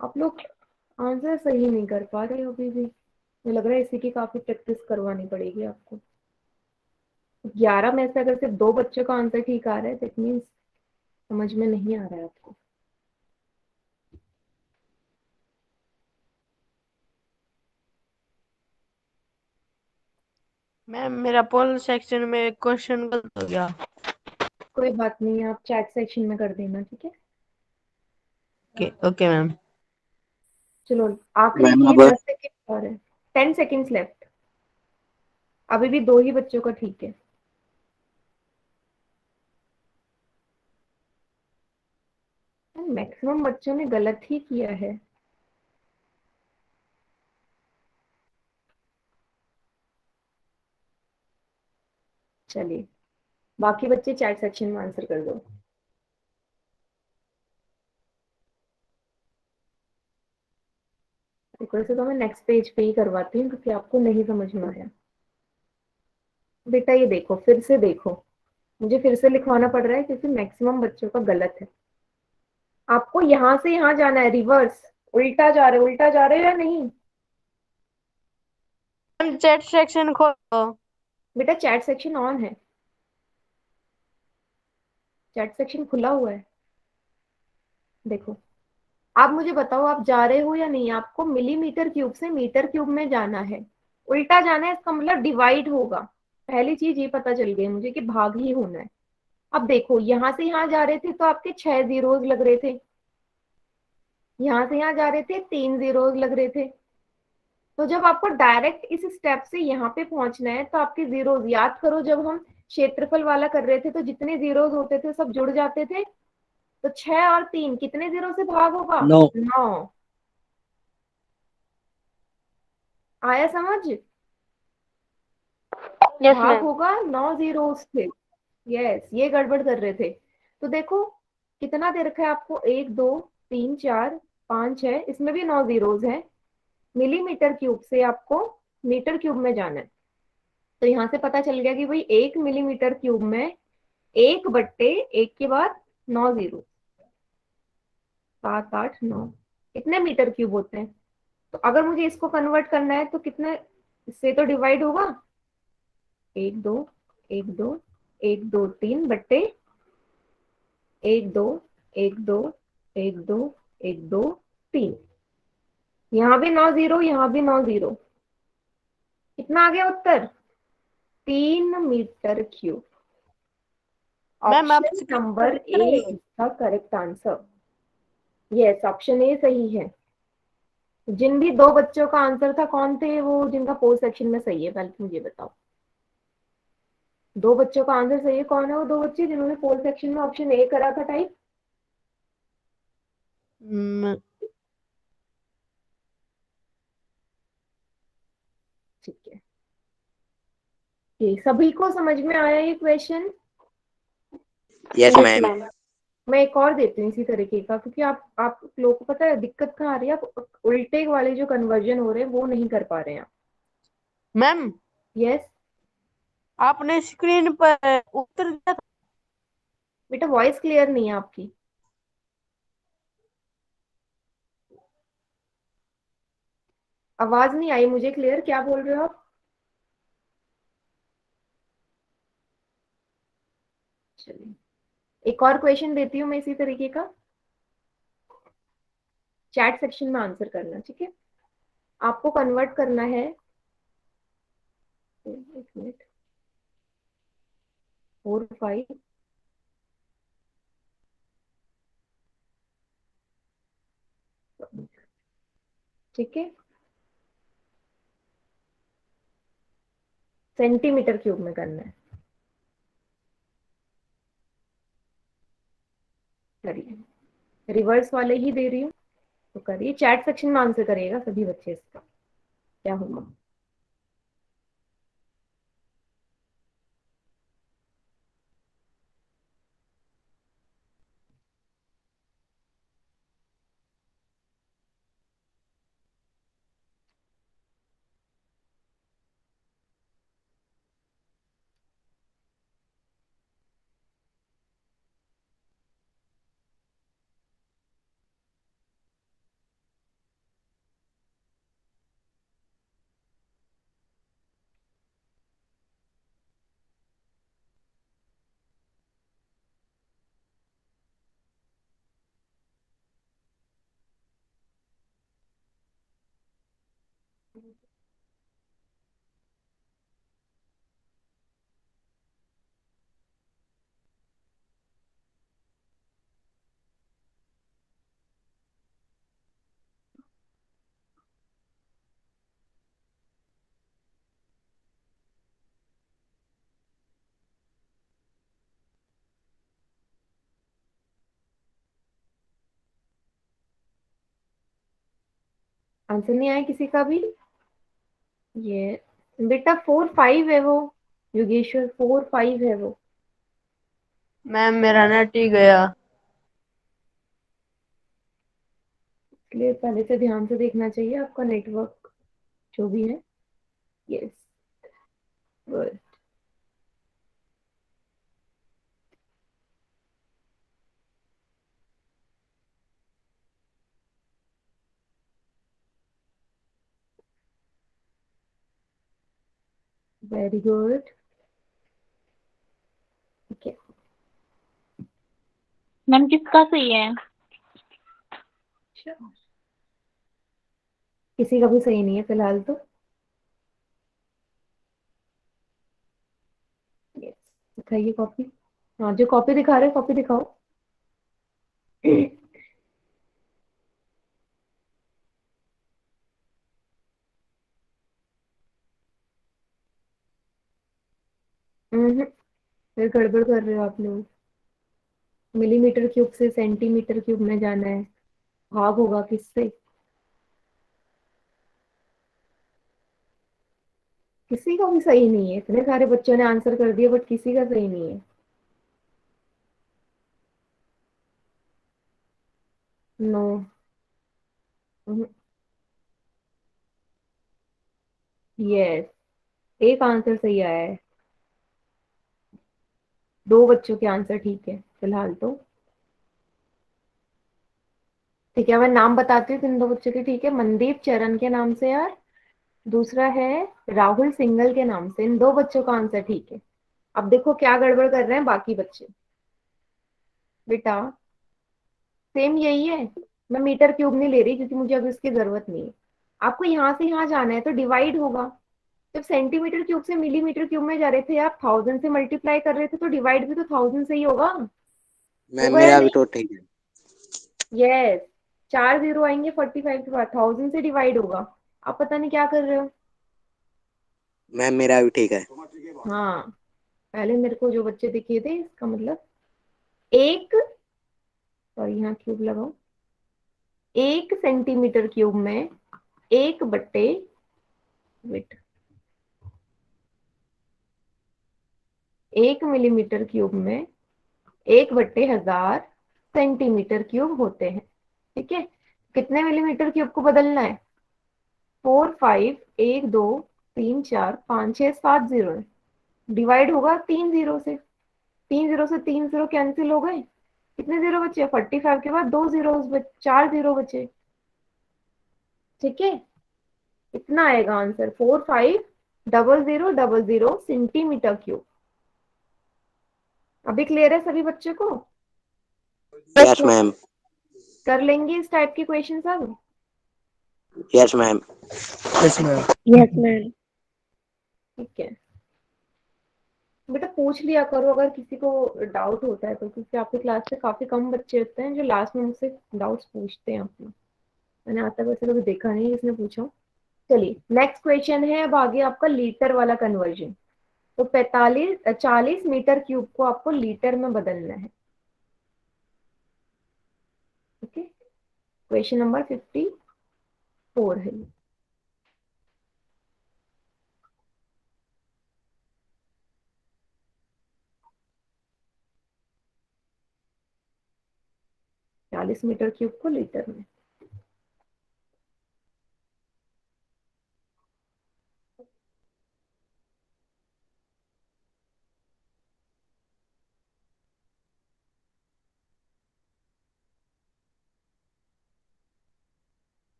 आप लोग आंसर सही नहीं कर पा रहे हो अभी भी। मुझे लग रहा है इसी की काफी प्रैक्टिस करवानी पड़ेगी आपको। 11 में से अगर सिर्फ 2 बच्चों का आंसर ठीक आ रहा है दैट मीन्स समझ में नहीं आ रहा है आपको। मैम मेरा पोल सेक्शन में क्वेश्चन गलत हो गया। कोई बात नहीं, आप चैट सेक्शन में कर देना, ठीक है। Okay ma'am. चलो आखिरी मैम के अब 10 सेकेंड और है, 10 सेकेंड्स लेफ्ट। अभी भी 2 ही बच्चों का ठीक है। मैक्सिमम बच्चों ने गलत ही किया है। चलिए बाकी बच्चे चैट सेक्शन में आंसर कर दो। वैसे तो मैं नेक्स्ट पेज पे ही करवाती हूँ क्योंकि आपको नहीं समझ में आया। बेटा ये देखो, फिर से देखो, मुझे फिर से लिखवाना पड़ रहा है क्योंकि मैक्सिमम बच्चों का गलत है। आपको यहाँ से यहाँ जाना है, रिवर्स उल्टा जा रहे हो या नहीं? मैम चैट सेक्शन खोलो। बेटा चैट सेक्शन ऑन है, चैट सेक्शन खुला हुआ है। देखो, आप मुझे बताओ आप जा रहे हो या नहीं? आपको मिलीमीटर क्यूब से मीटर क्यूब में जाना है। उल्टा जाना है इसका मतलब डिवाइड होगा। पहली चीज ये पता चल गई मुझे कि भाग ही होना है। अब देखो, यहां से यहां जा रहे थे तो आपके 6 जीरोस लग रहे थे, यहां से यहां जा रहे थे 3 जीरोस लग रहे थे। तो जब आपको डायरेक्ट इस स्टेप से यहाँ पे पहुंचना है तो आपके जीरोस याद करो, जब हम क्षेत्रफल वाला कर रहे थे तो जितने जीरोस होते थे सब जुड़ जाते थे। तो 6 और 3 कितने जीरो से भाग होगा? 9। 9। आया समझ? यस भाग मैम। होगा 9 जीरोस से। यस, ये गड़बड़ कर रहे थे। तो देखो कितना दे रखा है आपको, 1 2 3 4 5 6, इसमें भी 9 जीरोस है। मिलीमीटर क्यूब से आपको मीटर क्यूब में जाना है। तो यहाँ से पता चल गया कि भाई 1 मिलीमीटर क्यूब में 1/1 के बाद 9 जीरो, 7 8 9, कितने मीटर क्यूब होते हैं? तो अगर मुझे इसको कन्वर्ट करना है तो कितने इससे तो डिवाइड होगा, 1 2 1 2 1 2 3 1 2 1 2 1 2 1 2 3। यहाँ भी 9 जीरो, यहाँ भी 9 जीरो। कितना आ गया उत्तर? 3 मीटर क्यूब। मैम आप ऑप्शन स्क्रीन पर नंबर देख ए रहे हो? इसका correct answer. Yes, option A सही है। जिन भी 2 बच्चों का आंसर था, कौन थे वो जिनका पोल सेक्शन में सही है? पहले मुझे बताओ, 2 बच्चों का आंसर सही है। कौन है वो 2 बच्चे जिन्होंने पोल सेक्शन में ऑप्शन ए करा था टाइप? हम्म, ठीक है, ये सभी को समझ में आया ये question? Yes yes ma'am. Ma'am. मैं एक और देती हूँ इसी तरीके का, क्योंकि आप लोगों को पता है दिक्कत कहाँ आ रही है, आप उल्टे वाले जो कन्वर्जन हो रहे हैं वो नहीं कर पा रहे हैं आप। मैम यस आपने स्क्रीन पर उत्तर दिया था। बेटा, वॉइस क्लियर नहीं है आपकी। आवाज नहीं आई मुझे क्लियर, क्या बोल रहे हो आप? चलिए, एक और क्वेश्चन देती हूँ मैं इसी तरीके का, चैट सेक्शन में आंसर करना, ठीक है? आपको कन्वर्ट करना है, एक मिनट, 4 5, ठीक है, सेंटीमीटर क्यूब में करना है। करिए, रिवर्स वाले ही दे रही हूँ, तो करिए, चैट सेक्शन में आंसर करिएगा सभी बच्चे इसका क्या होगा। आंसर नहीं आया किसी का भी? ये बेटा 4 5 है वो, योगेश्वर 4 5 है वो। मैम मेरा नेट ही गया। इसलिए पहले से ध्यान से देखना चाहिए आपका नेटवर्क जो भी है। Yes, good. Very good. ठीक है, मैम किसका सही है? किसी का भी सही नहीं है फिलहाल तो। Yes. दिखाइए कॉपी। हाँ, जो कॉपी दिखा रहे कॉपी दिखाओ। फिर गड़बड़ कर रहे हो आप लोग। मिलीमीटर क्यूब से सेंटीमीटर क्यूब में जाना है, भाग होगा किससे? किसी का भी सही नहीं है, इतने सारे बच्चों ने आंसर कर दिया बट किसी का सही नहीं है। नो। यस, एक आंसर सही आया है। दो बच्चों के आंसर ठीक है फिलहाल तो। ठीक है, मैं नाम बताती हूँ इन दो बच्चों के। ठीक है, मनदीप चरण के नाम से यार, दूसरा है राहुल सिंगल के नाम से। इन दो बच्चों का आंसर ठीक है। अब देखो क्या गड़बड़ कर रहे हैं बाकी बच्चे। बेटा सेम यही है, मैं मीटर क्यूब नहीं ले रही क्योंकि मुझे अब इसकी जरूरत नहीं है। आपको यहाँ से यहाँ जाना है तो डिवाइड होगा। जब सेंटीमीटर क्यूब से मिलीमीटर क्यूब में जा रहे थे आप, 1000 से मल्टीप्लाई कर रहे थे तो डिवाइड भी तो 1000 से ही होगा। मैम होगा या मेरा भी नहीं? तो ठीक है। यस, 4 जीरो आएंगे 45 के बाद, 1000 से डिवाइड होगा। आप पता नहीं क्या कर रहे हो। मैम मेरा भी ठीक है। हाँ, पहले मेरे को जो बच्चे दिखे थे इसका मतलब एक, सॉरी यहाँ क्यूब लगाओ, 1 सेंटीमीटर क्यूब में 1 बट्टे, वेट, 1 मिलीमीटर क्यूब में 1/1000 सेंटीमीटर क्यूब होते हैं। ठीक है, कितने मिलीमीटर क्यूब को बदलना है? 4 5 1 2 3 4 5 6 7 जीरो है। डिवाइड होगा 3 जीरो से। 3 जीरो से 3 जीरो कैंसिल हो गए। कितने जीरो बचे? 45 के बाद 2 जीरो, 4 जीरो बचे। ठीक है, इतना आएगा आंसर, 450000 सेंटीमीटर क्यूब। अभी क्लियर है सभी बच्चों को? Yes ma'am. कर लेंगे इस टाइप के क्वेश्चन सब? Yes ma'am. Yes ma'am. Yes ma'am. ठीक है बेटा, पूछ लिया करो अगर किसी को डाउट होता है तो, क्योंकि आपकी क्लास से काफी कम बच्चे होते हैं जो लास्ट में मुझसे डाउट्स पूछते हैं अपना। मैंने आज तक वैसे कभी देखा नहीं जिसने पूछा। चलिए नेक्स्ट क्वेश्चन है, अब आगे आपका लीटर वाला कन्वर्जन। तो 40 मीटर क्यूब को आपको लीटर में बदलना है। ओके, क्वेश्चन नंबर 54 है ये। चालीस मीटर क्यूब को लीटर में।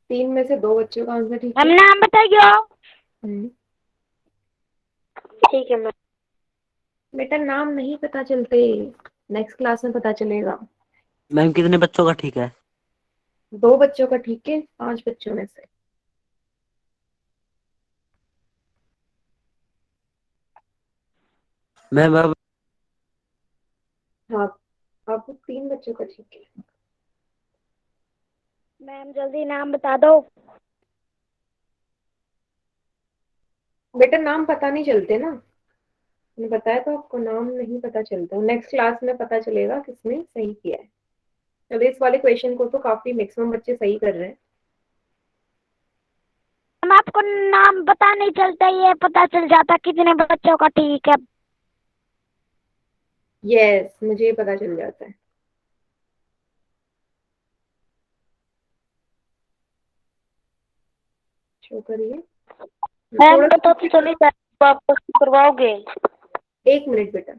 तीन में से दो बच्चों का आंसर ठीक हम है। नाम बताइए। हम्म, ठीक है मैम। बेटा नाम नहीं पता चलते, नेक्स्ट क्लास में पता चलेगा। मैम कितने बच्चों का ठीक है? दो बच्चों का ठीक है, 5 बच्चों में से। मैम अब हाँ, आपको 3 बच्चों का ठीक है। मैम जल्दी नाम बता दो। बेटा नाम पता नहीं चलते ना, मैंने बताया तो आपको, नाम नहीं पता चलता। नेक्स्ट क्लास में पता चलेगा किसने सही किया है। चलिए इस वाले क्वेश्चन को तो काफी मैक्सिमम बच्चे सही कर रहे हैं। हम आपको नाम पता नहीं चलता, ये पता चल जाता कितने बच्चों का ठीक है। यस, मुझे ये पता चल जाता है। शो करिए मैम थोड़ा पता सा। तो चली जाए, आप करवाओगे? 1 मिनट बेटा,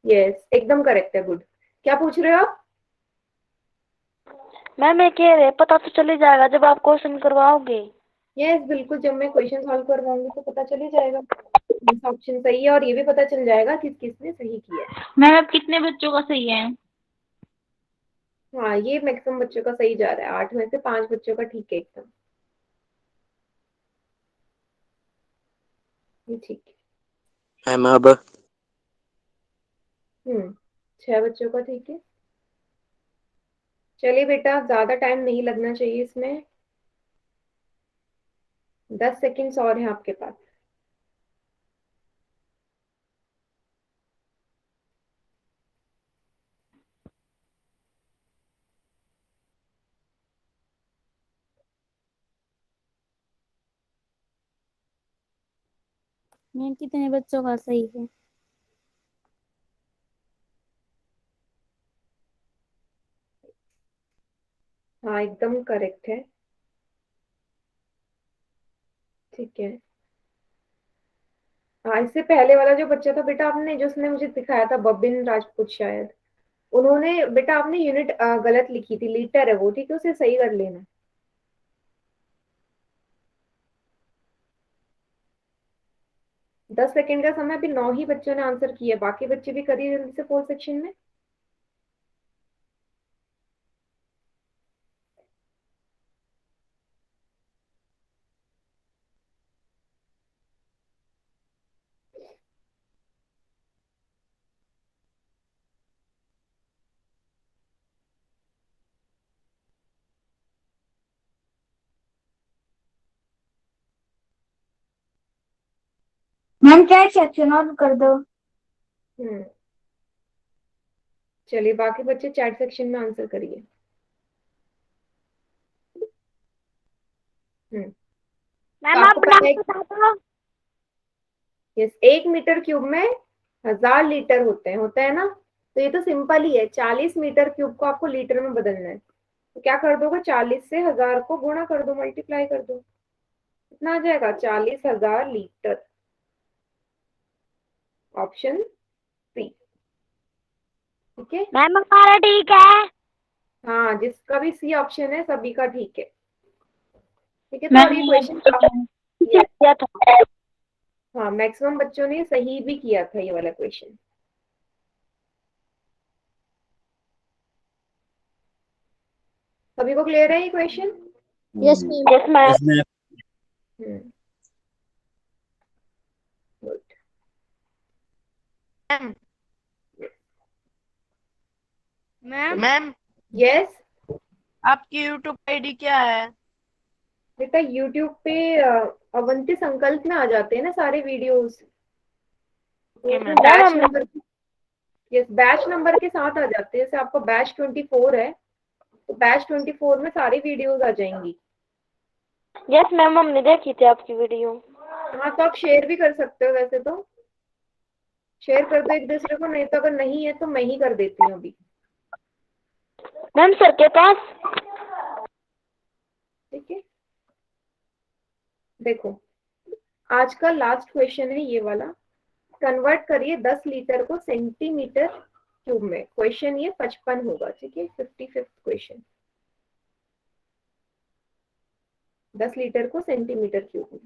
यस, एकदम करेक्ट है, गुड। क्या पूछ रहे हो आप? मैम ये कह रहे पता तो चल ही जाएगा जब आप क्वेश्चन करवाओगे। यस, बिल्कुल, जब मैं क्वेश्चन सॉल्व करवाऊंगी तो पता चल ही जाएगा कौन सा ऑप्शन सही है, और ये भी पता चल जाएगा किस किसने सही किया है। मैम अब कितने बच्चों का सही है? हाँ, ये मैक्सिमम बच्चों का सही जा रहा है, 8 में से 5 बच्चों का ठीक है एकदम। ये ठीक है। मैम अब 6 बच्चों का ठीक है। चलिए बेटा, ज्यादा टाइम नहीं लगना चाहिए इसमें, 10 सेकेंड्स और हैं आपके पास। मैम कितने बच्चों का सही है? हाँ, एकदम करेक्ट है। ठीक है। हाँ, इससे पहले वाला जो बच्चा था बेटा, आपने जो उसने मुझे दिखाया था, बबिन राजपूत शायद, उन्होंने बेटा आपने यूनिट गलत लिखी थी, लीटर है वो, ठीक है, उसे सही कर लेना। 10 सेकेंड का समय, अभी 9 ही बच्चों ने आंसर किया, बाकी बच्चे भी करिए जल्दी से 4 सेक्शन में। मैम चैट सेक्शन ऑन कर दो। हम्म चलिए, बाकी बच्चे चैट सेक्शन में आंसर करिए। हम्म तो मैम आपको आप पता नाम है, बता दो। यस, 1 मीटर क्यूब में 1000 लीटर होता है ना, तो ये तो सिंपल ही है, 40 मीटर क्यूब को आपको लीटर में बदलना है, तो क्या कर दोगे, 40 से 1000 को गुणा कर दो, मल्टीप्लाई कर दो, कितना आ जाएगा, 40,000 लीटर। Option C. ठीक है। मैम हमारा ठीक है। हाँ, जिसका भी सी ऑप्शन है सभी का ठीक है। ठीक है, तो और मैम ये ये क्वेश्चन ठीक है। किया था। हाँ, मैक्सिमम बच्चों ने सही भी किया था ये वाला क्वेश्चन। सभी को क्लियर है ये question? Yes ma'am. Yes ma'am. Yes ma'am. Hmm good. Ma'am ma'am yes आपकी यूट्यूब आईडी क्या है? बेटा, यूट्यूब पे अवंती संकल्प में आ जाते हैं ना सारे वीडियोस, तो ओके उसमें मैम। मैम बैच हमने नंबर, यस, बैच नंबर के साथ आ जाते हैं, जैसे आपका बैच 24 है, तो बैच 24 में सारी वीडियोस आ जाएंगी। यस मैम हमने देखी थी आपकी वीडियो। हाँ, तो आप शेयर भी कर सकते हो, वैसे तो शेयर कर दो एक दूसरे को, नहीं तो अगर नहीं है तो मैं ही कर देती हूँ अभी। मैम सर के पास। ठीक है, देखो, आज का लास्ट क्वेश्चन है ये वाला। कन्वर्ट करिए 10 लीटर को सेंटीमीटर क्यूब में, क्वेश्चन ये 55 होगा, ठीक है, 55th क्वेश्चन। 10 लीटर को सेंटीमीटर क्यूब में।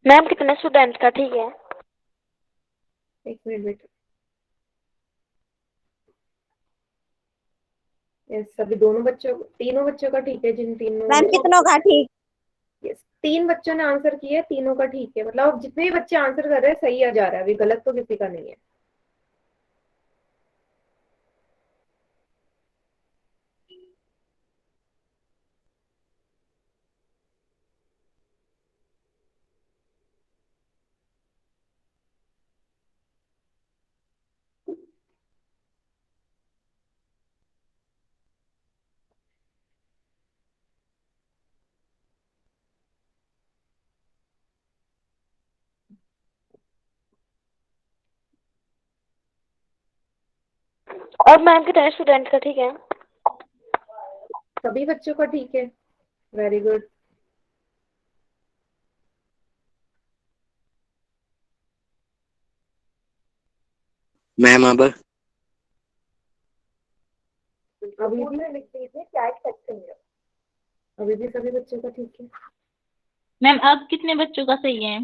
मैम कितने स्टूडेंट का ठीक है? एक मिनट बेटा, यस, सभी दोनों बच्चों, तीनों बच्चों का ठीक है, जिन तीनों, मैम कितनों का ठीक? यस, 3 बच्चों ने आंसर किया, तीनों का ठीक है, मतलब अब जितने भी बच्चे आंसर कर रहे हैं सही आ जा रहा है, अभी गलत तो किसी का नहीं है। और मैम कितने स्टूडेंट का ठीक है? सभी बच्चों का ठीक है। Very good. मैम अब अभी भी लिख दीजिए चैट सेक्शन में, अभी भी सभी बच्चों का ठीक है। मैम अब कितने बच्चों का सही है?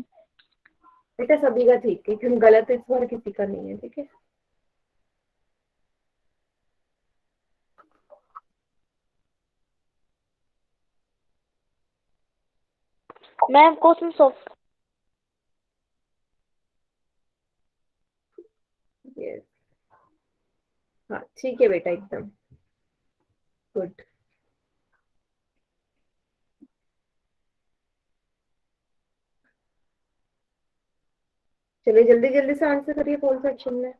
बेटा सभी का ठीक है, क्योंकि गलत इस बार किसी का नहीं है। ठीक है, मैम क्वेश्चन ऑफ यस, हाँ ठीक है बेटा, एकदम गुड। चलिए जल्दी जल्दी से आंसर करिए पोल सेक्शन में।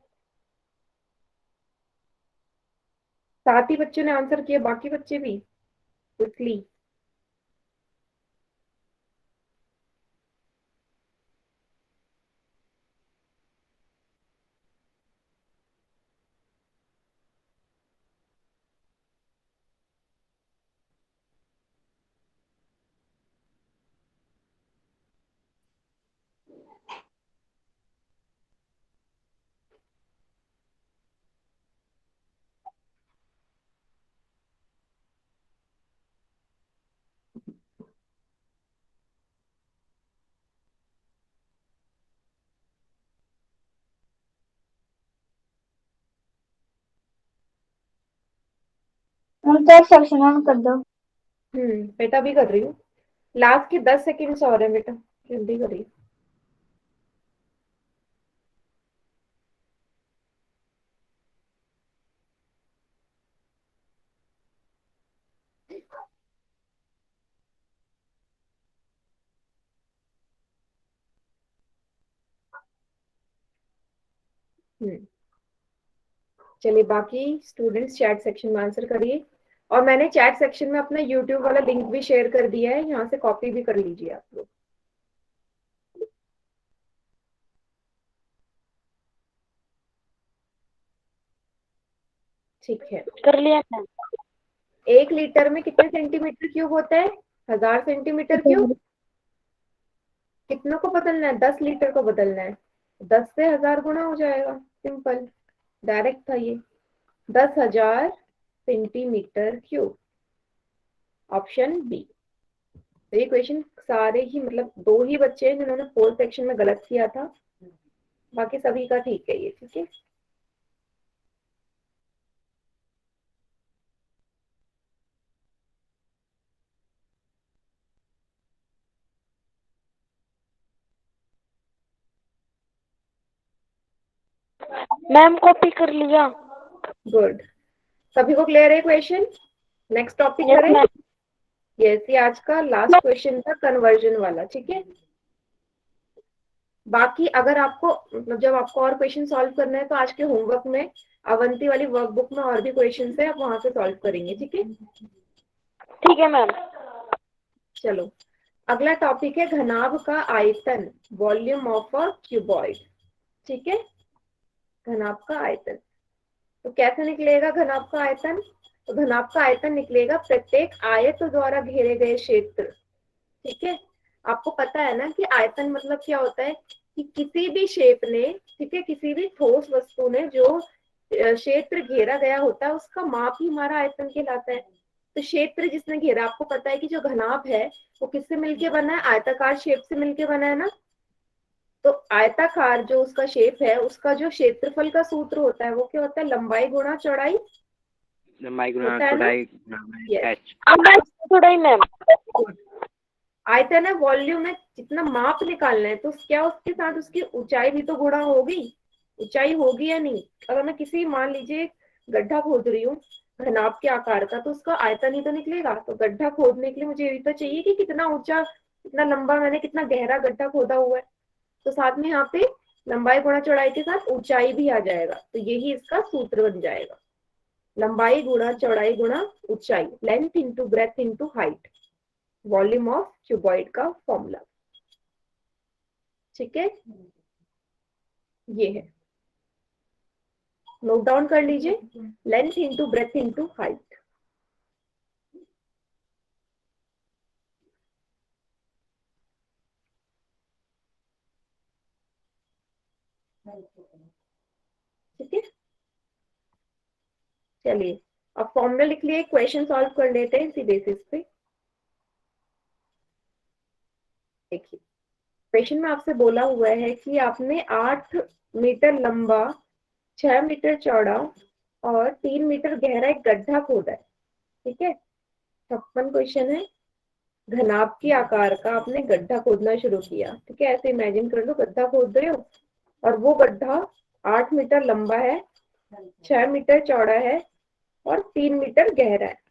7 ही बच्चों ने आंसर किया, बाकी बच्चे भी quickly. Ma'am chat section on कर दो। बेटा भी कर रही हूँ। लास्ट के 10 सेकेंड्स और है बेटा, जल्दी करिए। चलिए बाकी स्टूडेंट्स चैट सेक्शन में आंसर करिए, और मैंने चैट सेक्शन में अपना यूट्यूब वाला लिंक भी शेयर कर दिया है, यहाँ से कॉपी भी कर लीजिए आप लोग। ठीक है, कर लिया मैम। 1 लीटर में कितने सेंटीमीटर क्यूब होता है? 1000 सेंटीमीटर क्यूब। कितनों को बदलना है? 10 लीटर को बदलना है। 10 से 1000 गुना हो जाएगा, सिंपल डायरेक्ट था ये। 10,000 सेंटीमीटर क्यूब, ऑप्शन बी। तो ये क्वेश्चन सारे ही मतलब 2 ही बच्चे हैं जिन्होंने फोर्थ सेक्शन में गलत किया था, बाकी सभी का ठीक है ये। ठीक है, मैम कॉपी कर लिया। गुड। सभी को क्लियर है क्वेश्चन? नेक्स्ट टॉपिक यस करें। मैम। यस, ये आज का लास्ट क्वेश्चन था कन्वर्जन वाला। ठीक है, बाकी अगर आपको मतलब जब आपको और क्वेश्चन सॉल्व करना है तो आज के होमवर्क में अवंती वाली वर्कबुक में और भी क्वेश्चन है, आप वहां से सॉल्व करेंगे। ठीक है, ठीक है मैम। चलो अगला टॉपिक है घनाभ का आयतन, वॉल्यूम ऑफ अ क्यूबॉइड। ठीक है, घनाभ का आयतन तो कैसे निकलेगा? घनाभ का आयतन, तो घनाभ का आयतन निकलेगा प्रत्येक आयत द्वारा घेरे गए क्षेत्र। ठीक है, आपको पता है ना कि आयतन मतलब क्या होता है, कि किसी भी शेप ने, ठीक है, किसी भी ठोस वस्तु ने जो क्षेत्र घेरा गया होता है उसका माप ही हमारा आयतन कहलाता है। तो क्षेत्र जिसने घेरा, आपको पता है कि जो घनाभ है वो किससे मिलके बना है? आयताकार शेप से मिलके बना है ना। तो आयताकार जो उसका शेप है, उसका जो क्षेत्रफल का सूत्र होता है वो क्या होता है? लंबाई गुणा चौड़ाई लंबाई गुना होता है ना? चौड़ाई Yes. एच। थोड़ा ही मैम। आयतन है, वॉल्यूम है, जितना माप निकालना है तो क्या उसके साथ उसकी ऊंचाई भी तो गुणा होगी। ऊंचाई होगी या नहीं? अगर मैं किसी मान लीजिए गड्ढा खोद रही हूँ घनाभ के आकार का, तो उसका आयतन ही तो निकलेगा। तो गड्ढा खोदने के लिए मुझे ये तो चाहिए कि कितना ऊंचा, कितना लंबा, मैंने कितना गहरा गड्ढा खोदा हुआ है। तो साथ में यहाँ पे लंबाई गुणा चौड़ाई के साथ ऊंचाई भी आ जाएगा, तो यही इसका सूत्र बन जाएगा। लंबाई गुणा चौड़ाई गुणा ऊंचाई, length into breadth into height, volume of cuboid का फॉर्मूला। ठीक है, ये है। नोट डाउन कर लीजिए, length into breadth into height. ठीक है, चलिए अब फॉर्मूला लिख लिए, क्वेश्चन सॉल्व कर लेते हैं इसी बेसिस पे। देखिए क्वेश्चन में आपसे बोला हुआ है कि आपने 8 मीटर लंबा, 6 मीटर चौड़ा और 3 मीटर गहरा एक गड्ढा खोदा है। ठीक है, 56 क्वेश्चन है। घनाभ के आकार का आपने गड्ढा खोदना शुरू किया। ठीक है, ऐसे इमेजिन कर लो गड्ढा खोद रहे हो और वो गड्ढा 8 मीटर लंबा है, 6 मीटर चौड़ा है और 3 मीटर गहरा है।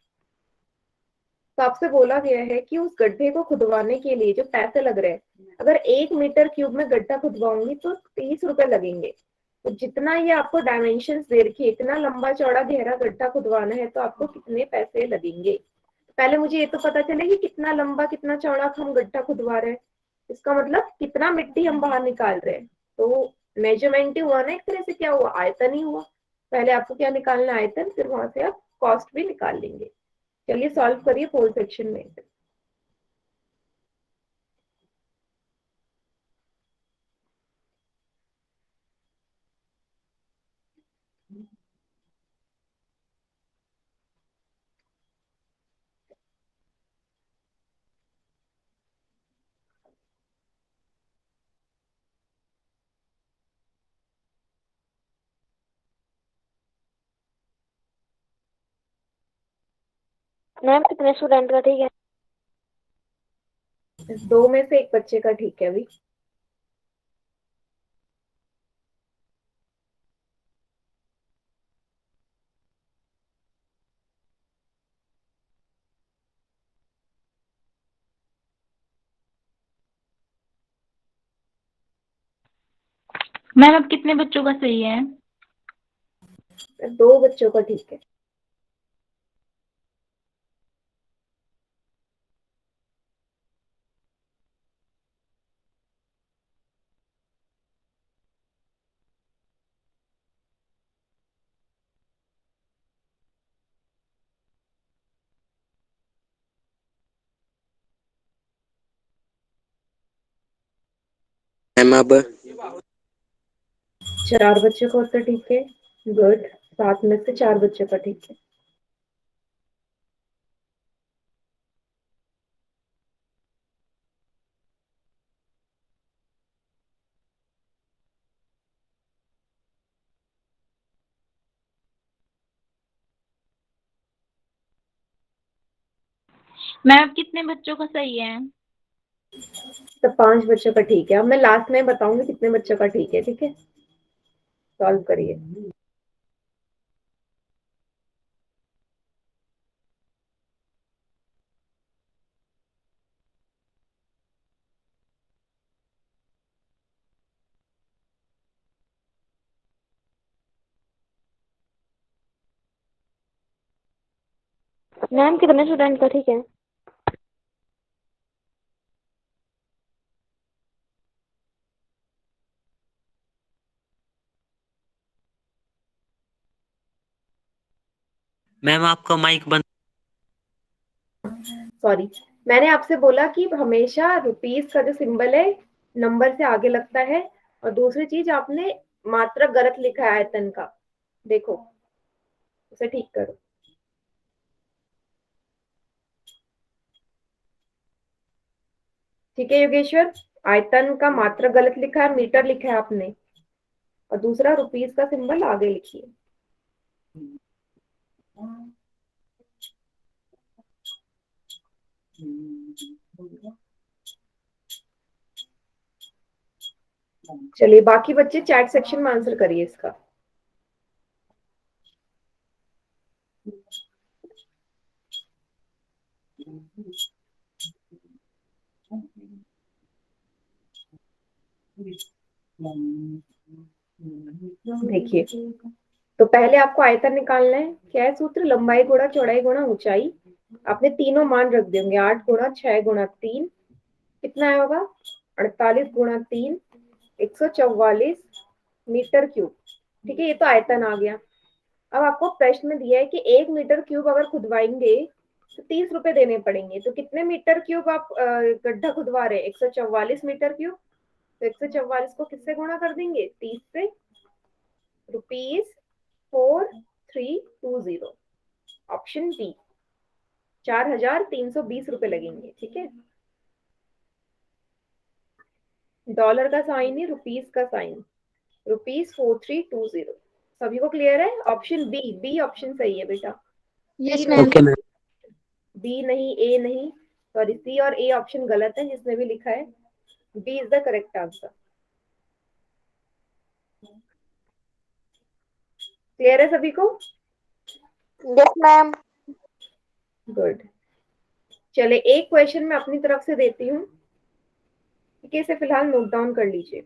तो आपसे बोला गया है कि उस गड्ढे को खुदवाने के लिए जो पैसे लग रहे हैं, अगर 1 मीटर क्यूब में गड्ढा खुदवाऊंगी तो 30 रुपए लगेंगे। तो जितना ये आपको डायमेंशंस दे रखी है, इतना लंबा चौड़ा गहरा गड्ढा खुदवाना है तो आपको कितने पैसे लगेंगे। पहले मुझे ये तो पता चले कि कितना लंबा कितना चौड़ा हम गड्ढा खुदवा रहे हैं, इसका मतलब कितना मिट्टी हम बाहर निकाल रहे हैं। तो मेजरमेंट ही हुआ ना, एक तरह से क्या हुआ, आयतन ही हुआ। पहले आपको क्या निकालना है, आयतन, फिर वहां से आप कॉस्ट भी निकाल लेंगे। चलिए सॉल्व करिए पोल सेक्शन में। मैम कितने स्टूडेंट का ठीक है? 2 में से 1 बच्चे का ठीक है अभी। मैम अब कितने बच्चों का सही है? 2 बच्चों का ठीक है। मैम अब 4 बच्चों का उत्तर ठीक है। गुड, 7 में से 4 बच्चों का ठीक है। मैम अब कितने बच्चों का सही है? तो 5 बच्चों का ठीक है। अब मैं लास्ट में बताऊंगी कितने बच्चों का ठीक है। ठीक है, सॉल्व करिए। मैम कितने स्टूडेंट का ठीक है? मैम आपका माइक बंद। सॉरी, मैंने आपसे बोला कि हमेशा रुपीस का जो सिंबल है नंबर से आगे लगता है। और दूसरी चीज, आपने मात्रक गलत लिखा है आयतन का, देखो उसे ठीक करो। ठीक है योगेश्वर, आयतन का मात्रक गलत लिखा है, मीटर लिखा है आपने, और दूसरा रुपीस का सिंबल आगे लिखिए। चलिए बाकी बच्चे चैट सेक्शन में आंसर करिए इसका। देखिए तो पहले आपको आयतन निकालना है। क्या है सूत्र, लंबाई गुणा चौड़ाई गुणा ऊंचाई। आपने तीनों मान रख देंगे, 8 गुणा 6 गुणा 3, कितना आया होगा, 48 गुणा 3, 144 मीटर क्यूब। ठीक है, ये तो आयतन आ गया। अब आपको प्रश्न में दिया है कि 1 मीटर क्यूब अगर खुदवाएंगे तो 30 रुपए देने पड़ेंगे। तो कितने मीटर क्यूब आप गड्ढा खुदवा रहे हैं? 144 मीटर क्यूब। तो 144 को किससे गुणा कर देंगे? 30 से। ₹4320, ऑप्शन बी। 4320 रुपए लगेंगे। ठीक है, डॉलर का साइन है, रुपीस का साइन, ₹4320। सभी को क्लियर है? ऑप्शन बी, बी ऑप्शन सही है बेटा। यस सी मैम। Okay ma'am. बी नहीं, ए नहीं, सॉरी, सी और ए ऑप्शन गलत है। जिसने भी लिखा है, B is the correct answer. Clear है सभी को? Yes ma'am. गुड। चले, एक क्वेश्चन मैं अपनी तरफ से देती हूँ। ठीक है, इसे फिलहाल नोट डाउन कर लीजिए।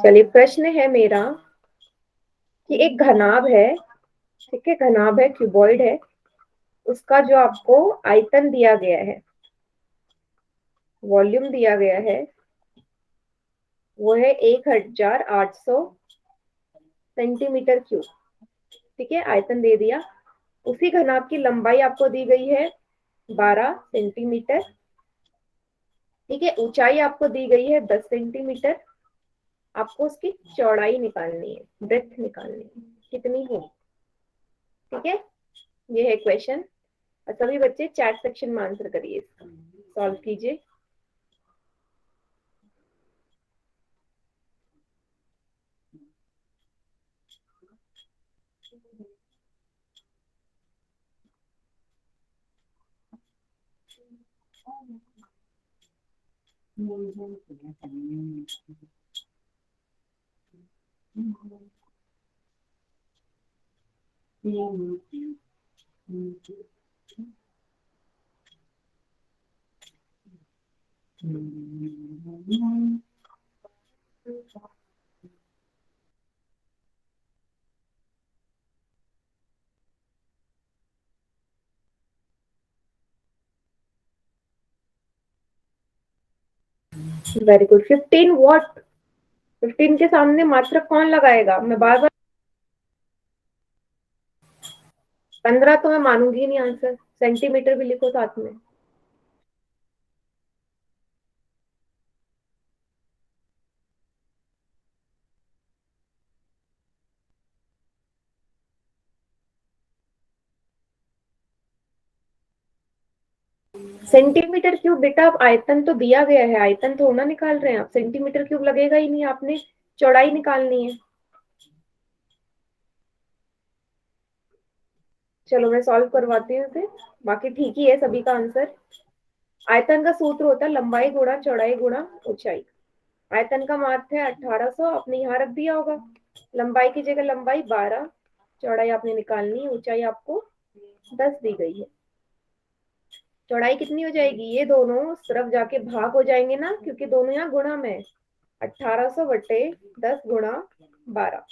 चलिए, प्रश्न है मेरा कि एक घनाभ है, ठीक है, घनाभ है, क्यूबॉइड है, उसका जो आपको आयतन दिया गया है, वॉल्यूम दिया गया है, वो है 1800 सेंटीमीटर क्यूब। ठीक है, आयतन दे दिया। उसी घनाभ की लंबाई आपको दी गई है 12 सेंटीमीटर। ठीक है, ऊंचाई आपको दी गई है 10 सेंटीमीटर। आपको उसकी चौड़ाई निकालनी है, ब्रेथ निकालनी है, कितनी होगी। ठीक है, ये है क्वेश्चन। और सभी बच्चे चैट सेक्शन में आंसर करिए, इसका सॉल्व कीजिए। Very good. 15 वॉट। 15 के सामने मात्रक कौन लगाएगा? मैं बार बार 15 तो मैं मानूंगी नहीं आंसर। सेंटीमीटर भी लिखो साथ में। सेंटीमीटर क्यूब बेटा, आप आयतन तो दिया गया है, आयतन थोड़ा ना निकाल रहे हैं आप। सेंटीमीटर क्यूब लगेगा ही नहीं, आपने चौड़ाई निकालनी है। चलो मैं सॉल्व करवाती हूँ इसे। बाकी ठीक ही है सभी का आंसर। आयतन का सूत्र होता है लंबाई गुणा चौड़ाई गुणा ऊंचाई। आयतन का माप है 1800, आपने यहाँ रख दिया होगा। लंबाई की जगह लंबाई 12, चौड़ाई आपने निकालनी है, ऊंचाई आपको 10 दी गई है। चौड़ाई कितनी हो जाएगी? ये दोनों उस तरफ जाके भाग हो जाएंगे ना, क्योंकि दोनों यहाँ गुणा में है। 1800 बटे 10 गुणा 12।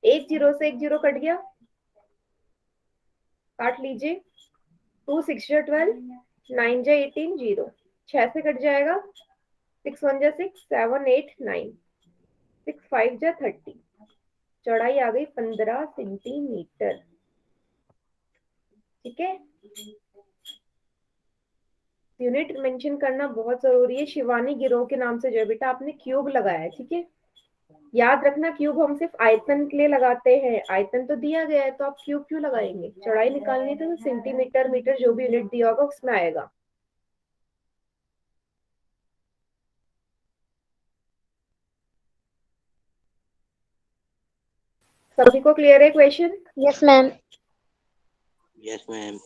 एक जीरो से एक जीरो कट गया, काट लीजिए। 2 6 जा 12, 9 जा 18, 0। 6 से कट जाएगा। 6 1 जा 6, 7 8 9, 6 5 जा 30। चौड़ाई आ गई 15 सेंटीमीटर। ठीक है, यूनिट मेंशन करना बहुत जरूरी है। शिवानी गिरोह के नाम से जो है बेटा आपने क्यूब लगाया है। ठीक है, याद रखना, क्यूब हम सिर्फ आयतन के लिए लगाते हैं। आयतन तो दिया गया है, तो आप क्यूब क्यों लगाएंगे? चौड़ाई निकालनी तो सेंटीमीटर मीटर जो भी यूनिट दिया होगा उसमें आएगा। सभी को क्लियर है question? Yes ma'am. Yes ma'am.